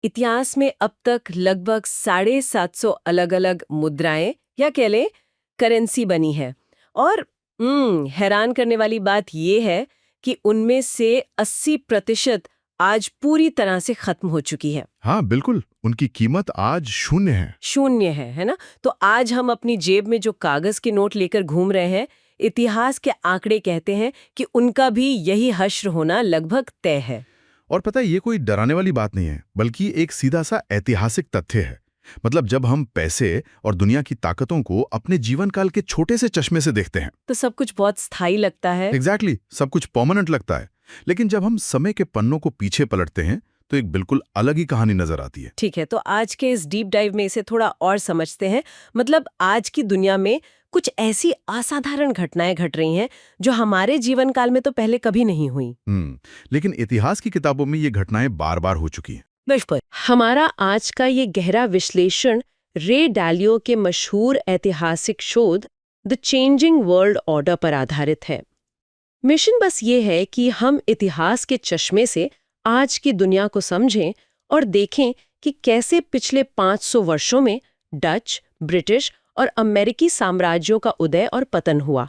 इतिहास में अब तक लगभग 750 अलग-अलग मुद्राएं या कह लें करेंसी बनी है। और हैरान करने वाली बात यह है कि उनमें से 80% आज पूरी तरह से खत्म हो चुकी है। हाँ बिल्कुल, उनकी कीमत आज शून्य है। शून्य है ना? तो आज हम अपनी जेब में जो कागज के नोट लेकर घूम रहे हैं, इतिहास के आंकड़े कहते हैं कि उनका भी यही हश्र होना लगभग तय है। और पता है, ये कोई डराने वाली बात नहीं है, बल्कि एक सीधा सा ऐतिहासिक तथ्य है। मतलब जब हम पैसे और दुनिया की ताकतों को अपने जीवन काल के छोटे से चश्मे से देखते हैं तो सब कुछ बहुत स्थायी लगता है। एग्जैक्टली सब कुछ परमानेंट लगता है। लेकिन जब हम समय के पन्नों को पीछे पलटते हैं तो एक बिल्कुल अलग ही कहानी नजर आती है। ठीक है, तो आज के इस डीप डाइव में इसे थोड़ा और समझते हैं। मतलब आज की दुनिया में कुछ ऐसी असाधारण घटनाएं घट रही हैं जो हमारे जीवन काल में तो पहले कभी नहीं हुई। लेकिन इतिहास की किताबों में ये घटनाएं बार बार हो चुकी हैं। बिल्कुल। हमारा आज का ये गहरा विश्लेषण रे डालियो के मशहूर ऐतिहासिक शोध द चेंजिंग वर्ल्ड ऑर्डर पर आधारित है। मिशन बस ये है कि हम इतिहास के चश्मे से आज की दुनिया को समझें और देखें कि कैसे पिछले 500 वर्षों में डच, ब्रिटिश और अमेरिकी साम्राज्यों का उदय और पतन हुआ।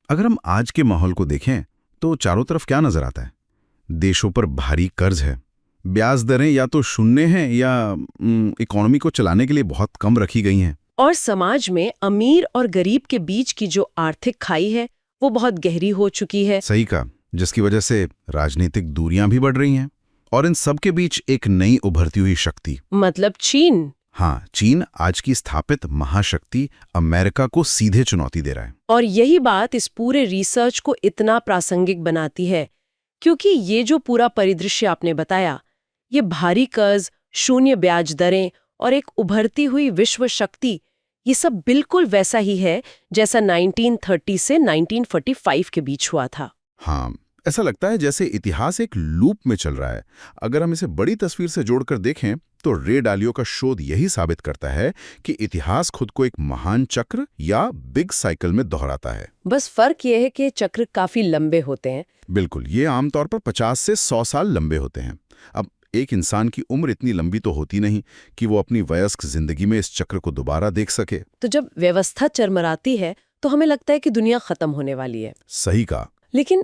अगर हम आज के माहौल को देखें तो चारों तरफ क्या नजर आता है? देशों पर भारी कर्ज है, ब्याज दरें या तो शून्य हैं या इकोनॉमी को चलाने के लिए बहुत कम रखी गई हैं। और समाज में अमीर और गरीब के बीच की जो आर्थिक खाई है वो बहुत गहरी हो चुकी है। सही कहा, जिसकी वजह से राजनीतिक दूरियां भी बढ़ रही हैं। और इन सब के बीच एक नई उभरती हुई शक्ति, मतलब चीन। हाँ, चीन आज की स्थापित महाशक्ति अमेरिका को सीधे चुनौती दे रहा है। और यही बात इस पूरे रिसर्च को इतना प्रासंगिक बनाती है, क्योंकि ये जो पूरा परिदृश्य आपने बताया, ये भारी कर्ज, शून्य ब्याज दरें और एक उभरती हुई विश्व शक्ति, ये सब बिल्कुल वैसा ही है जैसा 1930 से 1945 के बीच हुआ था। हाँ, ऐसा लगता है जैसे इतिहास एक लूप में चल रहा है। अगर हम इसे बड़ी तस्वीर से जोड़कर देखें तो रे डालियो का शोध यही साबित करता है कि इतिहास खुद को एक महान चक्र या बिग साइकिल में दोहराता है। बस फर्क यह है कि चक्र काफी लंबे होते हैं। बिल्कुल, ये आमतौर पर 50 से 100 साल लंबे होते हैं। अब एक इंसान की उम्र इतनी लंबी तो होती नहीं कि वो अपनी वयस्क जिंदगी में इस चक्र को दोबारा देख सके। तो जब व्यवस्था चरमराती है तो हमें लगता है कि दुनिया खत्म होने वाली है। सही कहा। लेकिन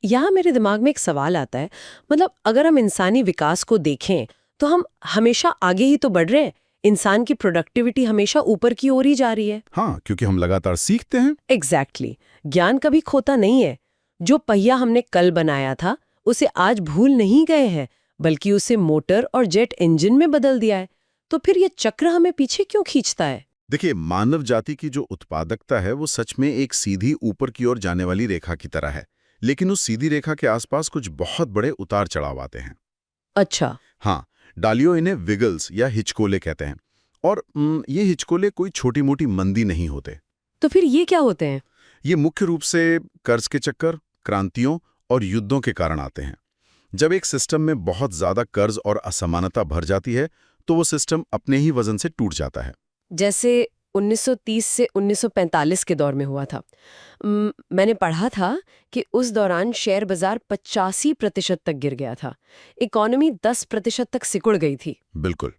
यहाँ मेरे दिमाग में एक सवाल आता है। मतलब अगर हम इंसानी विकास को देखें तो हम हमेशा आगे ही तो बढ़ रहे हैं। इंसान की प्रोडक्टिविटी हमेशा ऊपर की ओर ही जा रही है। हाँ, क्योंकि हम लगातार सीखते हैं। एग्जैक्टली। ज्ञान कभी खोता नहीं है। जो पहिया हमने कल बनाया था उसे आज भूल नहीं गए हैं, बल्कि उसे मोटर और जेट इंजन में बदल दिया है। तो फिर ये चक्र हमें पीछे क्यों खींचता है? देखिए, मानव जाति की जो उत्पादकता है वो सच में एक सीधी ऊपर की ओर जाने वाली रेखा की तरह है। लेकिन उस सीधी रेखा के आसपास कुछ बहुत बड़े उतार चढ़ाव आते हैं। अच्छा। हाँ, डालियो इन्हें विगल्स या हिचकोले कहते हैं। और ये हिचकोले कोई छोटी मोटी मंदी नहीं होते। तो फिर ये क्या होते हैं? ये मुख्य रूप से कर्ज के चक्कर, क्रांतियों और युद्धों के कारण आते हैं। जब एक सिस्टम में बहुत ज्यादा कर्ज और असमानता भर जाती है तो वो सिस्टम अपने ही वजन से टूट जाता है। जैसे 1930 से 1945 के दौर में हुआ था। मैंने पढ़ा था कि उस दौरान शेयर बाजार 85% तक गिर गया था। इकोनॉमी 10% तक सिकुड़ गई थी। बिल्कुल,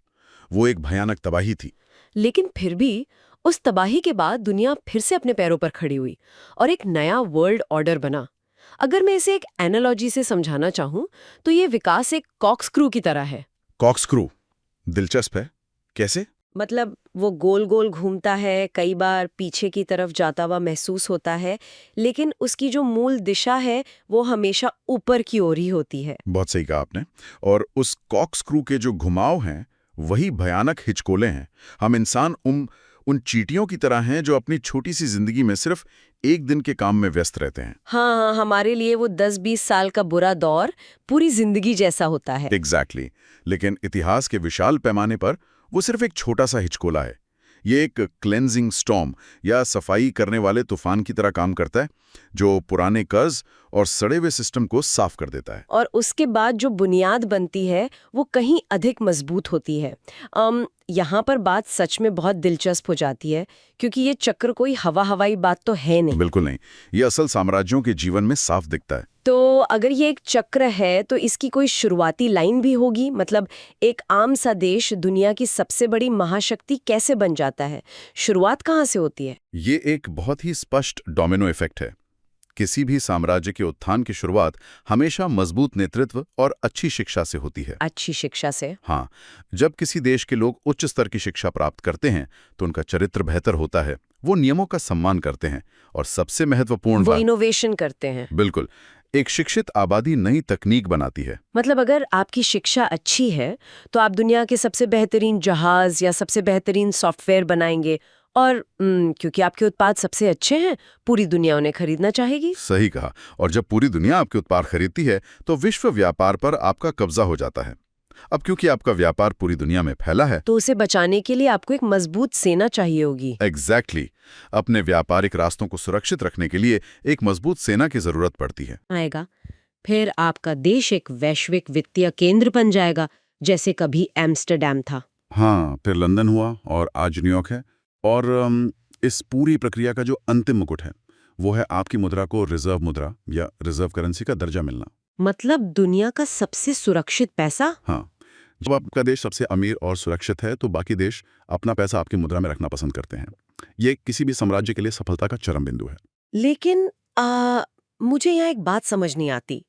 वो एक भयानक तबाही थी। लेकिन फिर भी उस तबाही के बाद दुनिया फिर से अपने पैरों पर खड़ी हुई और एक नया वर्ल्ड ऑर्डर बना। अगर मैं इसे एक एनालॉजी से समझाना चाहूँ तो ये विकास एक कॉर्कस्क्रू की तरह है। कॉर्कस्क्रू? दिलचस्प है। कैसे? मतलब वो गोल गोल घूमता है, कई बार पीछे की तरफ जाता हुआ महसूस होता है, लेकिन उसकी जो मूल दिशा है वो हमेशा ऊपर की ओर ही होती है। बहुत सही कहा आपने। और उस कॉर्कस्क्रू के जो घुमाव हैं वही भयानक हिचकोले हैं। हम इंसान उन चींटियों की तरह हैं जो अपनी छोटी सी जिंदगी में सिर्फ एक दिन के काम में व्यस्त रहते हैं। हाँ, हमारे लिए वो 10-20 साल का बुरा दौर पूरी जिंदगी जैसा होता है। एग्जैक्टली। लेकिन इतिहास के विशाल पैमाने पर वो सिर्फ एक छोटा सा हिचकोला है। ये एक क्लेंजिंग स्टॉर्म या सफाई करने वाले तूफान की तरह काम करता है जो पुराने कर्ज और सड़े हुए सिस्टम को साफ कर देता है। और उसके बाद जो बुनियाद बनती है वो कहीं अधिक मजबूत होती है। यहाँ पर बात सच में बहुत दिलचस्प हो जाती है क्योंकि ये चक्र कोई हवाई बात तो है नहीं। बिल्कुल नहीं, ये असल साम्राज्यों के जीवन में साफ दिखता है। तो अगर ये एक चक्र है तो इसकी कोई शुरुआती लाइन भी होगी, मतलब एक आम सा देश दुनिया की सबसे बड़ी महाशक्ति कैसे बन जाता है? शुरुआत कहाँ से होती है? ये एक बहुत ही स्पष्ट डोमिनो इफेक्ट है। किसी भी साम्राज्य के उत्थान की शुरुआत हमेशा मजबूत नेतृत्व और अच्छी शिक्षा से होती है। अच्छी शिक्षा से? हाँ, जब किसी देश के लोग उच्च स्तर की शिक्षा प्राप्त करते हैं तो उनका चरित्र बेहतर होता है, वो नियमों का सम्मान करते हैं और सबसे महत्वपूर्ण वो बात, इनोवेशन करते हैं। बिल्कुल, एक शिक्षित आबादी नई तकनीक बनाती है। मतलब अगर आपकी शिक्षा अच्छी है तो आप दुनिया के सबसे बेहतरीन जहाज या सबसे बेहतरीन सॉफ्टवेयर बनाएंगे और क्योंकि आपके उत्पाद सबसे अच्छे हैं, पूरी दुनिया उन्हें खरीदना चाहेगी। सही कहा। और जब पूरी दुनिया आपके उत्पाद खरीदती है तो विश्व व्यापार पर आपका कब्जा हो जाता है। अब क्योंकि आपका व्यापार पूरी दुनिया में फैला है तो उसे बचाने के लिए आपको एक मजबूत सेना चाहिए होगी। एग्जैक्टली अपने व्यापारिक रास्तों को सुरक्षित रखने के लिए एक मजबूत सेना की जरूरत पड़ती है। आएगा फिर आपका देश एक वैश्विक वित्तीय केंद्र बन जाएगा, जैसे कभी एम्स्टरडैम था। हाँ, फिर लंदन हुआ और आज न्यूयॉर्क है। और इस पूरी प्रक्रिया का जो अंतिम मुकुट है वो है आपकी मुद्रा को रिजर्व मुद्रा या रिजर्व करेंसी का दर्जा मिलना। मतलब दुनिया का सबसे सुरक्षित पैसा? हाँ, जब आपका देश सबसे अमीर और सुरक्षित है तो बाकी देश अपना पैसा आपकी मुद्रा में रखना पसंद करते हैं। ये किसी भी साम्राज्य के लिए सफलता का चरम बिंदु है। लेकिन मुझे यहाँ एक बात समझ नहीं आती।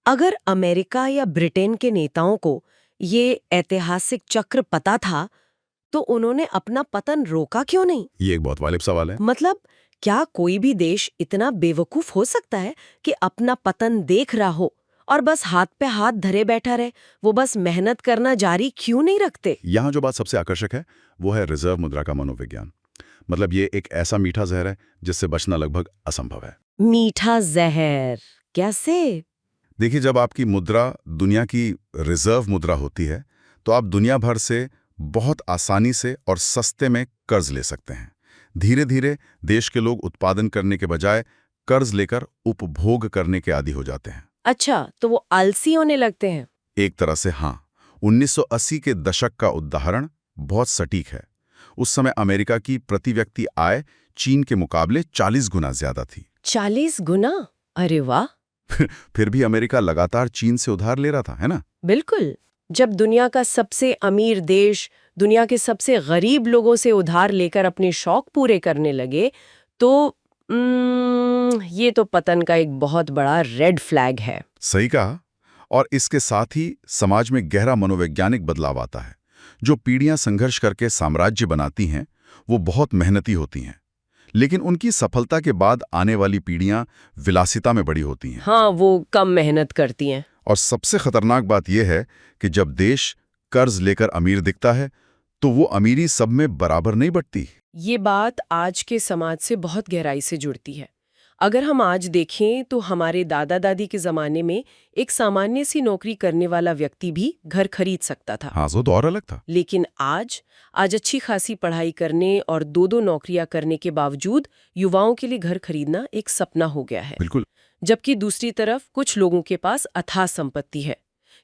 अगर अमेरिका या ब्रिटेन के नेताओं को ये ऐतिहासिक चक्र पता था तो उन्होंने अपना पतन रोका क्यों नहीं? ये एक बहुत वाजिब सवाल है। मतलब क्या कोई भी देश इतना बेवकूफ हो सकता है कि अपना पतन देख रहा हो और बस हाथ पे हाथ धरे बैठा रहे? वो बस मेहनत करना जारी क्यों नहीं रखते? यहाँ जो बात सबसे आकर्षक है वो है रिजर्व मुद्रा का मनोविज्ञान। मतलब ये एक ऐसा मीठा जहर है जिससे बचना लगभग असंभव है। मीठा जहर कैसे? देखिए, जब आपकी मुद्रा दुनिया की रिजर्व मुद्रा होती है तो आप दुनिया भर से बहुत आसानी से और सस्ते में कर्ज ले सकते हैं। धीरे धीरे देश के लोग उत्पादन करने के बजाय कर्ज लेकर उपभोग करने के आदी हो जाते हैं। अच्छा, तो वो आलसी होने लगते हैं? एक तरह से हाँ। 1980 के दशक का उदाहरण बहुत सटीक है। उस समय अमेरिका की प्रति व्यक्ति आय चीन के मुकाबले 40 गुना ज्यादा थी। 40 गुना? अरे वाह! फिर भी अमेरिका लगातार चीन से उधार ले रहा था, है ना? बिल्कुल। जब दुनिया का सबसे अमीर देश दुनिया के सबसे गरीब लोगों से उधार लेकर अपने शौक पूरे करने लगे तो ये तो पतन का एक बहुत बड़ा रेड फ्लैग है। सही कहा। और इसके साथ ही समाज में गहरा मनोवैज्ञानिक बदलाव आता है। जो पीढ़ियां संघर्ष करके साम्राज्य बनाती हैं वो बहुत मेहनती होती हैं, लेकिन उनकी सफलता के बाद आने वाली पीढ़ियां विलासिता में बड़ी होती हैं। हाँ, वो कम मेहनत करती हैं। और सबसे खतरनाक बात यह है कि जब देश कर्ज लेकर अमीर दिखता है तो वो अमीरी सब में बराबर नहीं बंटती। ये बात आज के समाज से बहुत गहराई से जुड़ती है। अगर हम आज देखें तो हमारे दादा दादी के जमाने में एक सामान्य सी नौकरी करने वाला व्यक्ति भी घर खरीद सकता था। हाँ, वो तो और अलग था। लेकिन आज अच्छी खासी पढ़ाई करने और दो नौकरियां करने के बावजूद युवाओं के लिए घर खरीदना एक सपना हो गया है। बिल्कुल। जबकि दूसरी तरफ कुछ लोगों के पास अथाह संपत्ति है।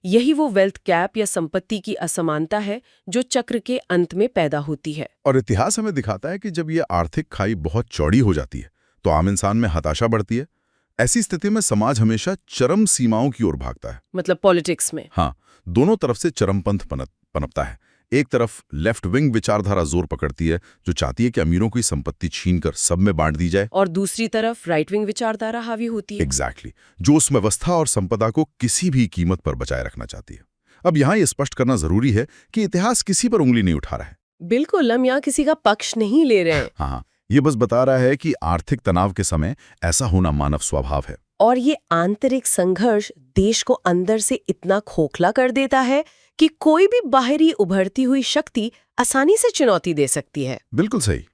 यही वो वेल्थ गैप या संपत्ति की असमानता है जो चक्र के अंत में पैदा होती है। और इतिहास हमें दिखाता है कि जब ये आर्थिक खाई बहुत चौड़ी हो जाती है तो आम इंसान में हताशा बढ़ती है। ऐसी स्थिति में समाज हमेशा चरम सीमाओं की ओर भागता है। मतलब पॉलिटिक्स में? हाँ, दोनों तरफ से चरमपंथ पनपता है। एक तरफ लेफ्ट विंग विचारधारा जोर पकड़ती है जो चाहती है कि अमीरों की संपत्ति छीनकर सब में बांट दी जाए, और दूसरी तरफ राइट विंग विचारधारा हावी होती है। एग्जैक्टली, जो उस व्यवस्था और संपदा को किसी भी कीमत पर बचाए रखना चाहती है। अब यहाँ ये स्पष्ट करना जरूरी है कि इतिहास किसी पर उंगली नहीं उठा रहा है। बिल्कुल, हम यहाँ किसी का पक्ष नहीं ले रहे हैं। हाँ, ये बस बता रहा है कि आर्थिक तनाव के समय ऐसा होना मानव स्वभाव है। और ये आंतरिक संघर्ष देश को अंदर से इतना खोखला कर देता है कि कोई भी बाहरी उभरती हुई शक्ति आसानी से चुनौती दे सकती है। बिल्कुल सही।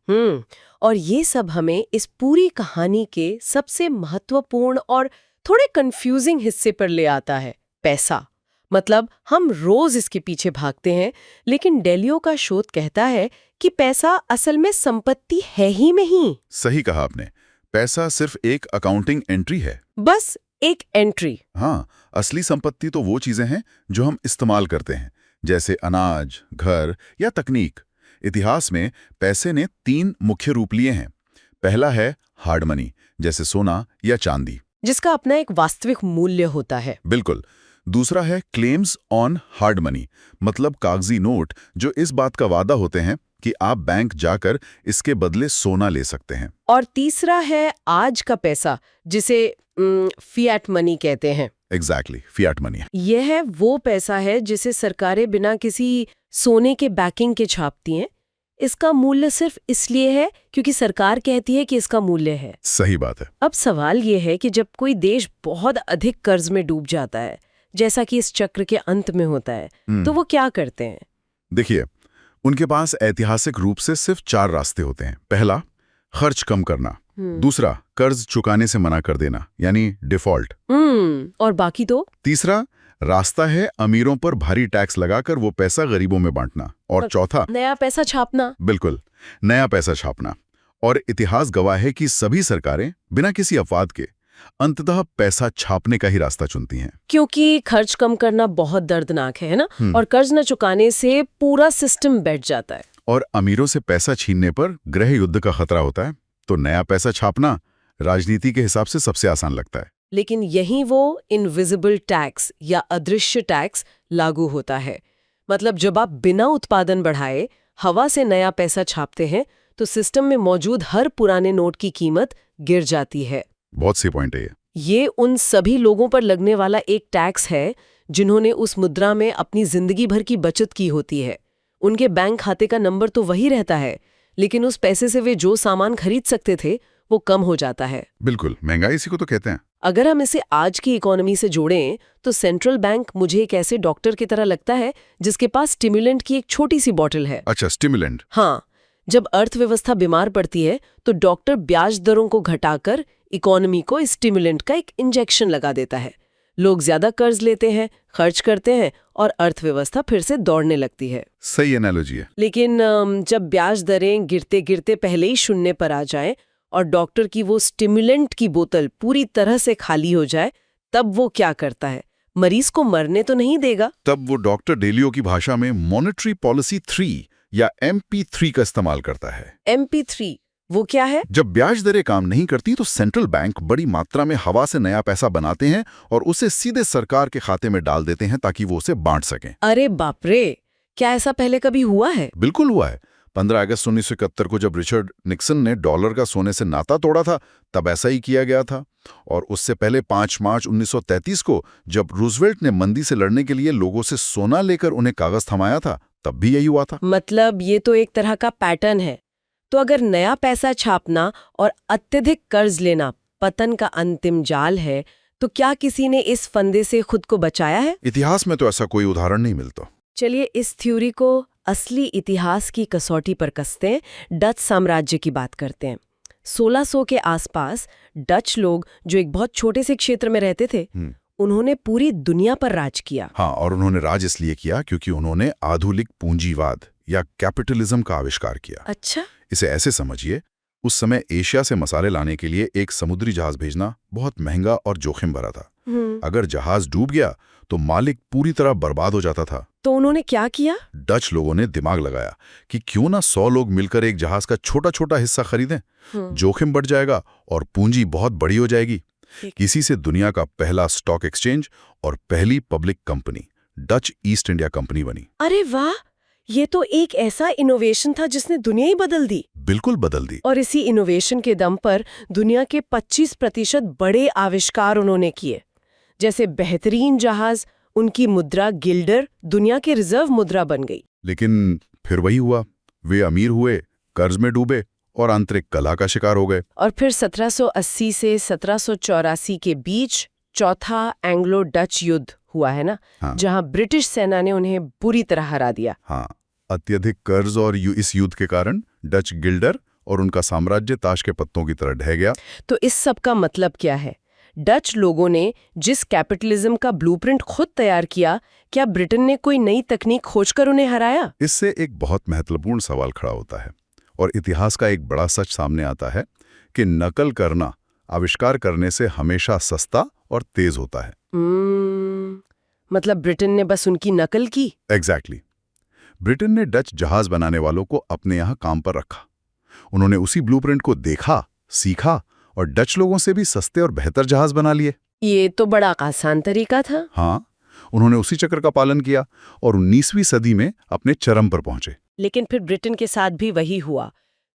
और ये सब हमें इस पूरी कहानी के सबसे महत्वपूर्ण और थोड़े कंफ्यूजिंग हिस्से पर ले आता है, पैसा। मतलब हम रोज इसके पीछे भागते हैं, लेकिन डेलियो का शोध कहता है कि पैसा असल में संपत्ति है ही नहीं। सही कहा आपने। पैसा सिर्फ एक अकाउंटिंग एंट्री है, बस एक एंट्री। हाँ, असली संपत्ति तो वो चीजें हैं जो हम इस्तेमाल करते हैं, जैसे अनाज, घर या तकनीक। इतिहास में पैसे ने 3 मुख्य रूप लिए हैं। पहला है हार्ड मनी, जैसे सोना या चांदी, जिसका अपना एक वास्तविक मूल्य होता है। बिल्कुल। दूसरा है क्लेम्स ऑन हार्ड मनी, मतलब कागजी नोट जो इस बात का वादा होते हैं कि आप बैंक जाकर इसके बदले सोना ले सकते हैं। और तीसरा है आज का पैसा, जिसे फिएट मनी कहते हैं। Exactly, fiat money. यह वो पैसा है जिसे सरकारें बिना किसी सोने के बैकिंग के छापती हैं। इसका मूल्य सिर्फ इसलिए है क्योंकि सरकार कहती है कि इसका मूल्य है। सही बात है। अब सवाल ये है कि जब कोई देश बहुत अधिक कर्ज में डूब जाता है, जैसा कि इस चक्र के अंत में होता है, तो वो क्या करते हैं? देखिए, उनके पास ऐतिहासिक रूप से सिर्फ 4 रास्ते होते हैं। पहला, खर्च कम करना। दूसरा, कर्ज चुकाने से मना कर देना, यानी डिफॉल्ट। और बाकी तो? तीसरा रास्ता है अमीरों पर भारी टैक्स लगाकर वो पैसा गरीबों में बांटना। और चौथा, नया पैसा छापना। बिल्कुल, नया पैसा छापना। और इतिहास गवाह है कि सभी सरकारें बिना किसी अपवाद के अंततः पैसा छापने का ही रास्ता चुनती हैं। क्योंकि खर्च कम करना बहुत दर्दनाक है ना? और कर्ज न चुकाने से पूरा सिस्टम बैठ जाता है। और अमीरों से पैसा छीनने पर गृह युद्ध का खतरा होता है, तो नया पैसा छापना राजनीति के हिसाब से सबसे आसान लगता है। लेकिन यहीं वो इनविजिबल टैक्स या अदृश्य टैक्स लागू होता है। मतलब जब आप बिना उत्पादन बढ़ाए हवा से नया पैसा छापते हैं, तो सिस्टम में मौजूद हर पुराने नोट की कीमत गिर जाती है। बहुत सी पॉइंट है ये उन सभी लोगों पर लगने वाला एक टैक्स है जिन्होंने उस मुद्रा में अपनी जिंदगी भर की बचत की होती है। उनके बैंक खाते का नंबर तो वही रहता है, लेकिन उस पैसे से वे जो सामान खरीद सकते थे वो कम हो जाता है। बिल्कुल, महंगाई इसी को तो कहते हैं। अगर हम इसे आज की इकोनॉमी से जोड़ें तो सेंट्रल बैंक मुझे एक ऐसे डॉक्टर की तरह लगता है जिसके पास स्टिमुलेंट की एक छोटी सी बॉटल है। अच्छा, स्टिमुलेंट। हाँ, जब अर्थव्यवस्था बीमार पड़ती है तो डॉक्टर ब्याज दरों को घटाकर इकोनॉमी को इस स्टिमुलेंट का एक इंजेक्शन लगा देता है। लोग ज्यादा कर्ज लेते हैं, खर्च करते हैं और अर्थव्यवस्था फिर से दौड़ने लगती है। सही एनालॉजी है। लेकिन जब ब्याज दरें गिरते गिरते पहले ही शून्य पर आ जाएं और डॉक्टर की वो स्टिमुलेंट की बोतल पूरी तरह से खाली हो जाए, तब वो क्या करता है? मरीज को मरने तो नहीं देगा। तब वो डॉक्टर डेलियो की भाषा में मॉनेटरी पॉलिसी 3 या MP3 का इस्तेमाल करता है। MP3 वो क्या है? जब ब्याज दरें काम नहीं करती तो सेंट्रल बैंक बड़ी मात्रा में हवा से नया पैसा बनाते हैं और उसे सीधे सरकार के खाते में डाल देते हैं ताकि वो उसे बांट सकें। अरे बाप रे, क्या ऐसा पहले कभी हुआ है? बिल्कुल हुआ है। 15 अगस्त 1971 को जब रिचर्ड निक्सन ने डॉलर का सोने से नाता तोड़ा था, तब ऐसा ही किया गया था। और उससे पहले 5 मार्च 1933 को जब रूजवेल्ट ने मंदी से लड़ने के लिए लोगों से सोना लेकर उन्हें कागज थमाया था, तब भी यही हुआ था। मतलब ये तो एक तरह का पैटर्न है। तो अगर नया पैसा छापना और अत्यधिक कर्ज लेना पतन का अंतिम जाल है, तो क्या किसी ने इस फंदे से खुद को बचाया है? इतिहास में तो ऐसा कोई उदाहरण नहीं मिलता। चलिए इस थ्योरी को असली इतिहास की कसौटी पर कसते हैं, डच साम्राज्य की बात करते हैं। 1600 के आसपास डच लोग जो एक बहुत छोटे से क्षेत्र में रहते थे, उन्होंने पूरी दुनिया पर राज किया। हाँ, और उन्होंने राज इसलिए किया क्योंकि उन्होंने आधुनिक पूंजीवाद या कैपिटलिज्म का आविष्कार किया। अच्छा। इसे ऐसे समझिए, उस समय एशिया से मसाले लाने के लिए एक समुद्री जहाज भेजना बहुत महंगा और जोखिम भरा था। अगर जहाज डूब गया तो मालिक पूरी तरह बर्बाद हो जाता था। तो उन्होंने क्या किया? डच लोगों ने दिमाग लगाया कि क्यों ना 100 लोग मिलकर एक जहाज का छोटा छोटा हिस्सा खरीदें। जोखिम बढ़ जाएगा और पूंजी बहुत बड़ी हो जाएगी। इसी से दुनिया का पहला स्टॉक एक्सचेंज और पहली public company Dutch east India company बनी। अरे वाह, ये तो एक ऐसा इनोवेशन था जिसने दुनिया ही बदल दी। बिल्कुल बदल दी। और इसी इनोवेशन के दम पर दुनिया के 25% बड़े आविष्कार उन्होंने किए, जैसे बेहतरीन जहाज। उनकी मुद्रा गिल्डर दुनिया के रिजर्व मुद्रा बन गई। लेकिन फिर वही हुआ, वे अमीर हुए, कर्ज में डूबे और आंतरिक कलह का शिकार हो गए। और फिर 1780 से 1784 के बीच चौथा एंग्लो डच युद्ध हुआ है ना? हाँ। जहां ब्रिटिश सेना ने उन्हें बुरी तरह हरा दिया। हाँ, अत्यधिक कर्ज और इस युद्ध के कारण डच गिल्डर और उनका साम्राज्य ताश के पत्तों की तरह ढह गया। तो इस सब का मतलब क्या है? डच लोगों ने जिस कैपिटलिज्म का ब्लूप्रिंट खुद तैयार किया, क्या ब्रिटेन ने कोई नई तकनीक खोजकर उन्हें हराया? इससे एक बहुत महत्वपूर्ण सवाल खड़ा होता है और इतिहास का एक बड़ा सच सामने आता है कि नकल करना आविष्कार करने से हमेशा सस्ता और तेज होता है। मतलब ब्रिटेन ने बस उनकी नकल की? एग्जैक्टली। ब्रिटेन ने डच जहाज बनाने वालों को अपने यहाँ काम पर रखा। उन्होंने उसी ब्लूप्रिंट को देखा, सीखा और डच लोगों से भी सस्ते और बेहतर जहाज बना लिए। ये तो बड़ा आसान तरीका था। हाँ, उन्होंने उसी चक्र का पालन किया और 19वीं सदी में अपने चरम पर पहुंचे। लेकिन फिर ब्रिटेन के साथ भी वही हुआ।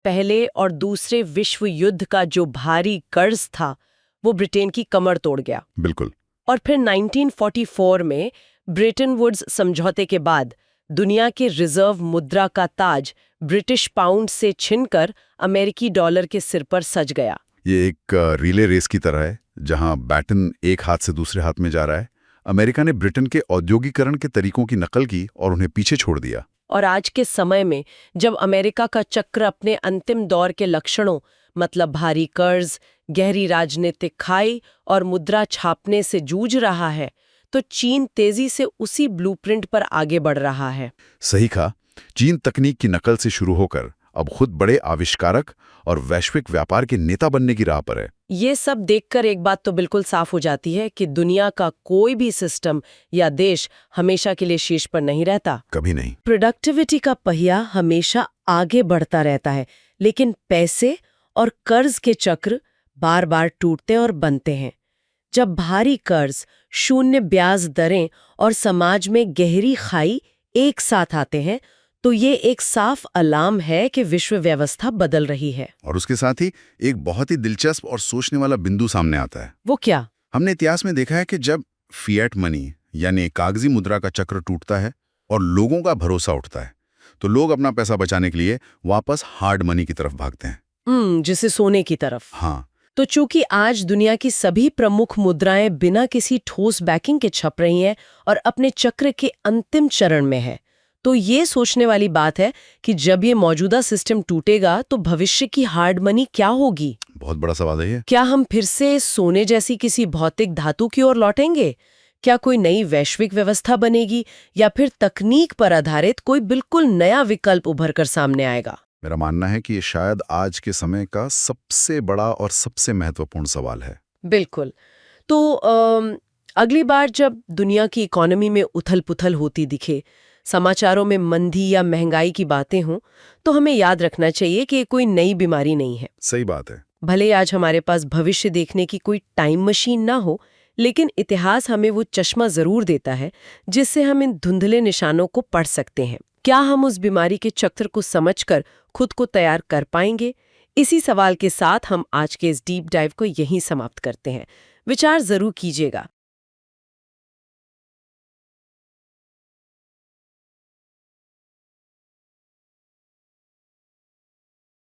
पहले और दूसरे विश्व युद्ध का जो भारी कर्ज था वो ब्रिटेन की कमर तोड़ गया। बिल्कुल। और फिर 1944 में ब्रेटन वुड्स समझौते के बाद दुनिया के रिजर्व मुद्रा का ताज ब्रिटिश पाउंड से छिनकर अमेरिकी डॉलर के सिर पर सज गया। ये एक रिले रेस की तरह है, जहां बैटन एक हाथ से दूसरे हाथ में जा रहा है। अमेरिका ने ब्रिटेन के औद्योगिकरण के तरीकों की नकल की और उन्हें पीछे छोड़ दिया। और आज के समय में जब अमेरिका का चक्र अपने अंतिम दौर के लक्षणों मतलब भारी कर्ज, गहरी राजनीतिक खाई और मुद्रा छापने से जूझ रहा है, तो चीन तेजी से उसी ब्लूप्रिंट पर आगे बढ़ रहा है। सही कहा। चीन तकनीक की नकल से शुरू होकर अब खुद बड़े आविष्कारक और वैश्विक व्यापार के नेता बनने की राह पर है। ये सब देखकर एक बात तो बिल्कुल साफ हो जाती है कि दुनिया का कोई भी सिस्टम या देश हमेशा के लिए शीर्ष पर नहीं रहता। कभी नहीं। प्रोडक्टिविटी का पहिया हमेशा आगे बढ़ता रहता है, लेकिन पैसे और कर्ज के चक्र बार बार टूटते और बनते हैं। जब भारी कर्ज, शून्य ब्याज दरें और समाज में गहरी खाई एक साथ आते हैं, तो ये एक साफ अलार्म है कि विश्व व्यवस्था बदल रही है। और उसके साथ ही एक बहुत ही दिलचस्प और सोचने वाला बिंदु सामने आता है। वो क्या? हमने इतिहास में देखा है कि जब फिएट मनी यानी कागजी मुद्रा का चक्र टूटता है और लोगों का भरोसा उठता है, तो लोग अपना पैसा बचाने के लिए वापस हार्ड मनी की तरफ भागते हैं। जिसे सोने की तरफ। हाँ। तो चूंकि आज दुनिया की सभी प्रमुख मुद्राएं बिना किसी ठोस बैकिंग के छप रही हैं और अपने चक्र के अंतिम चरण में है, तो ये सोचने वाली बात है कि जब ये मौजूदा सिस्टम टूटेगा तो भविष्य की हार्ड मनी क्या होगी? बहुत बड़ा सवाल है ये। क्या हम फिर से सोने जैसी किसी भौतिक धातु की ओर लौटेंगे? क्या कोई नई वैश्विक व्यवस्था बनेगी या फिर तकनीक पर आधारित कोई बिल्कुल नया विकल्प उभर कर सामने आएगा? मेरा मानना है कि ये शायद आज के समय का सबसे बड़ा और सबसे महत्वपूर्ण सवाल है। बिल्कुल। तो अगली बार जब दुनिया की इकोनॉमी में उथल-पुथल होती दिखे, समाचारों में मंदी या महंगाई की बातें हों, तो हमें याद रखना चाहिए कि ये कोई नई बीमारी नहीं है। सही बात है। भले आज हमारे पास भविष्य देखने की कोई टाइम मशीन ना हो, लेकिन इतिहास हमें वो चश्मा जरूर देता है जिससे हम इन धुंधले निशानों को पढ़ सकते हैं। क्या हम उस बीमारी के चक्र को समझकर खुद को तैयार कर पाएंगे? इसी सवाल के साथ हम आज के इस डीप डाइव को यहीं समाप्त करते हैं। विचार जरूर कीजिएगा।